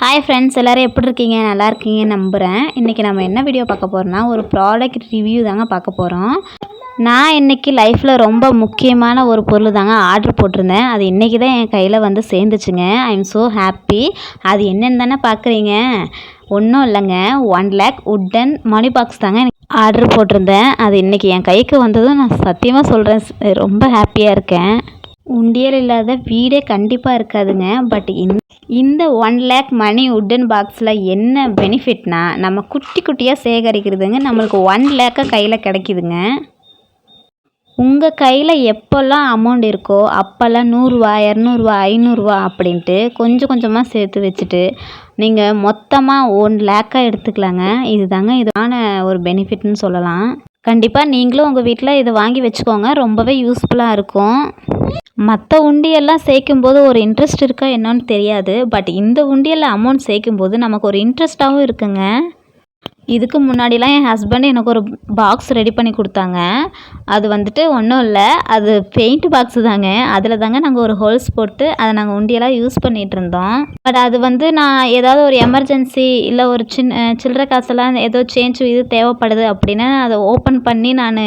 Hi friends, எல்லோரும் எப்படி இருக்கீங்க? நல்லா இருக்கீங்கன்னு நம்புகிறேன். இன்றைக்கி நம்ம என்ன வீடியோ பார்க்க போகிறோம்னா, ஒரு ப்ராடக்ட் ரிவ்யூ தாங்க பார்க்க போகிறோம். நான் இன்றைக்கி லைஃப்பில் ரொம்ப முக்கியமான ஒரு பொருள் தாங்க ஆர்டர் போட்டிருந்தேன். அது இன்றைக்கி தான் என் கையில் வந்து சேர்ந்துச்சுங்க. I am so happy. அது என்னென்னு தானே பார்க்குறீங்க? ஒன்றும் இல்லைங்க, 1 lakh வுட்டன் மணி பாக்ஸ் தாங்க எனக்கு ஆர்டர் போட்டிருந்தேன். அது இன்றைக்கி என் கைக்கு வந்ததும் நான் சத்தியமாக சொல்கிறேன், ரொம்ப ஹாப்பியாக இருக்கேன். உண்டியல் இல்லாத வீடே கண்டிப்பாக இருக்காதுங்க. பட் இந்த 1 lakh மணி வுட்டன் பாக்ஸில் என்ன பெனிஃபிட்னா, நம்ம குட்டி குட்டியாக சேகரிக்கிறதுங்க நம்மளுக்கு 1 lakh கையில் கிடைக்குதுங்க. உங்கள் கையில் எப்போல்லாம் அமௌண்ட் இருக்கோ அப்போல்லாம் 100 ரூபா, 200 ரூபா, 500 ரூபா அப்படின்ட்டு கொஞ்சம் கொஞ்சமாக சேர்த்து வச்சுட்டு நீங்கள் மொத்தமாக 1 lakh எடுத்துக்கலாங்க. இது தாங்க இதான ஒரு பெனிஃபிட்னு சொல்லலாம். கண்டிப்பாக நீங்களும் உங்கள் வீட்டில் இதை வாங்கி வச்சுக்கோங்க, ரொம்பவே யூஸ்ஃபுல்லாக இருக்கும். மற்ற உண்டியெல்லாம் சேர்க்கும்போது ஒரு இன்ட்ரெஸ்ட் இருக்கா என்னன்னு தெரியாது. பட் இந்த உண்டியலில் அமௌண்ட் சேர்க்கும்போது நமக்கு ஒரு இன்ட்ரெஸ்ட்டாகவும் இருக்குங்க. இதுக்கு முன்னாடிலாம் என் ஹஸ்பண்ட் எனக்கு ஒரு பாக்ஸ் ரெடி பண்ணி கொடுத்தாங்க. அது வந்துட்டு ஒன்றும் இல்லை, அது பெயிண்ட் பாக்ஸு தாங்க. அதில் தாங்க நாங்கள் ஒரு ஹோல்ஸ் போட்டு அதை நாங்கள் உண்டியெல்லாம் யூஸ் பண்ணிகிட்டு இருந்தோம். பட் அது வந்து நான் ஏதாவது ஒரு எமர்ஜென்சி இல்லை ஒரு சில்லறை காசெல்லாம் ஏதோ சேஞ்ச் இது தேவைப்படுது அப்படின்னா அதை ஓப்பன் பண்ணி நான்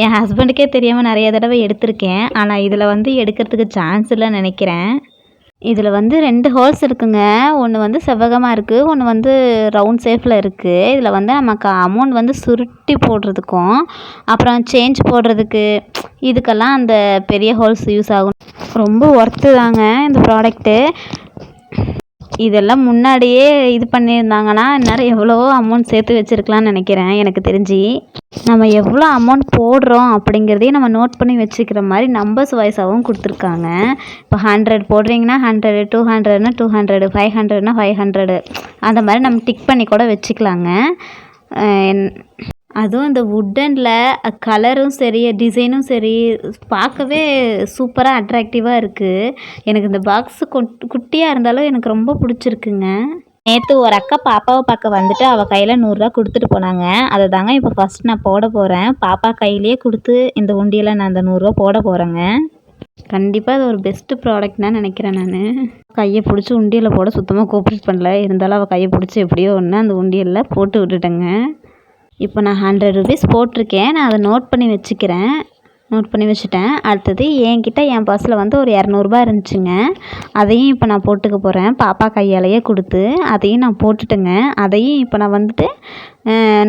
என் ஹஸ்பண்டுக்கே தெரியாமல் நிறைய தடவை எடுத்திருக்கேன். ஆனால் இதில் வந்து எடுக்கிறதுக்கு சான்ஸ் இல்லைன்னு நினைக்கிறேன். இதில் வந்து 2 ஹோல்ஸ் இருக்குங்க. ஒன்று வந்து செவ்வகமாக இருக்குது, ஒன்று வந்து ரவுண்ட் ஷேப்பில் இருக்குது. இதில் வந்து நமக்கு அமௌண்ட் வந்து சுருட்டி போடுறதுக்கும் அப்புறம் சேஞ்ச் போடுறதுக்கு இதுக்கெல்லாம் அந்த பெரிய ஹோல்ஸ் யூஸ் ஆகும். ரொம்ப ஒர்த்து தாங்க இந்த ப்ராடக்ட்டு. இதெல்லாம் முன்னாடியே இது பண்ணியிருந்தாங்கன்னா இந்நேரம் எவ்வளவோ அமௌண்ட் சேர்த்து வச்சுருக்கலான்னு நினைக்கிறேன். எனக்கு தெரிஞ்சு நம்ம எவ்வளோ அமௌண்ட் போடுறோம் அப்படிங்கிறதையும் நம்ம நோட் பண்ணி வச்சுக்கிற மாதிரி நம்பர்ஸ் வைஸாகவும் கொடுத்துருக்காங்க. இப்போ 100 போடுறீங்கன்னா 100, 200னா 200, 500னா 500 அந்த மாதிரி நம்ம டிக் பண்ணி கூட வச்சுக்கலாங்க. அதுவும் இந்த வுட்டனில் கலரும் சரி டிசைனும் சரி பார்க்கவே சூப்பராக அட்ராக்டிவாக இருக்குது. எனக்கு இந்த பாக்ஸு குட்டியாக இருந்தாலும் எனக்கு ரொம்ப பிடிச்சிருக்குங்க. நேற்று ஒரு அக்கா பாப்பாவை பார்க்க வந்துட்டு அவள் கையில் 100 ரூபா கொடுத்துட்டு போனாங்க. அதை தாங்க இப்போ ஃபஸ்ட் நான் போட போகிறேன். பாப்பா கையிலேயே கொடுத்து இந்த உண்டியில் நான் அந்த 100 ரூபா போட போகிறேங்க. கண்டிப்பாக அது ஒரு பெஸ்ட்டு ப்ராடக்ட் தான் நினைக்கிறேன். நான் கையை பிடிச்சி உண்டியலில் போட சுத்தமாக கோஆப்ரேட் பண்ணல. இருந்தாலும் அவள் கையை பிடிச்சி எப்படியோ ஒன்று அந்த உண்டியலில் போட்டு விட்டுட்டேங்க. இப்போ நான் 100 ருபீஸ் போட்டிருக்கேன். நான் அதை நோட் பண்ணி வச்சுட்டேன். அடுத்தது என்கிட்ட என் பர்ஸில் வந்து ஒரு 200 ரூபா இருந்துச்சுங்க. அதையும் இப்போ நான் போட்டுக்க போகிறேன். பாப்பா கையாலேயே கொடுத்து அதையும் நான் போட்டுட்டேங்க. அதையும் இப்போ நான் வந்துட்டு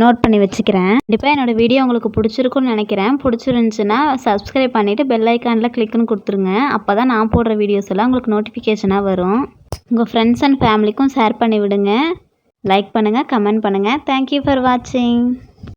நோட் பண்ணி வச்சுக்கிறேன். கண்டிப்பாக என்னோடய வீடியோ உங்களுக்கு பிடிச்சிருக்குன்னு நினைக்கிறேன். பிடிச்சிருந்துச்சின்னா சப்ஸ்கிரைப் பண்ணிவிட்டு பெல் ஐக்கானில் கிளிக்குன்னு கொடுத்துருங்க. அப்போ தான் நான் போடுற வீடியோஸ் எல்லாம் உங்களுக்கு நோட்டிஃபிகேஷனாக வரும். உங்கள் ஃப்ரெண்ட்ஸ் அண்ட் ஃபேமிலிக்கும் ஷேர் பண்ணி விடுங்க. லைக் பண்ணுங்கள், கமெண்ட் பண்ணுங்கள். தேங்க்யூ ஃபார் வாட்சிங்.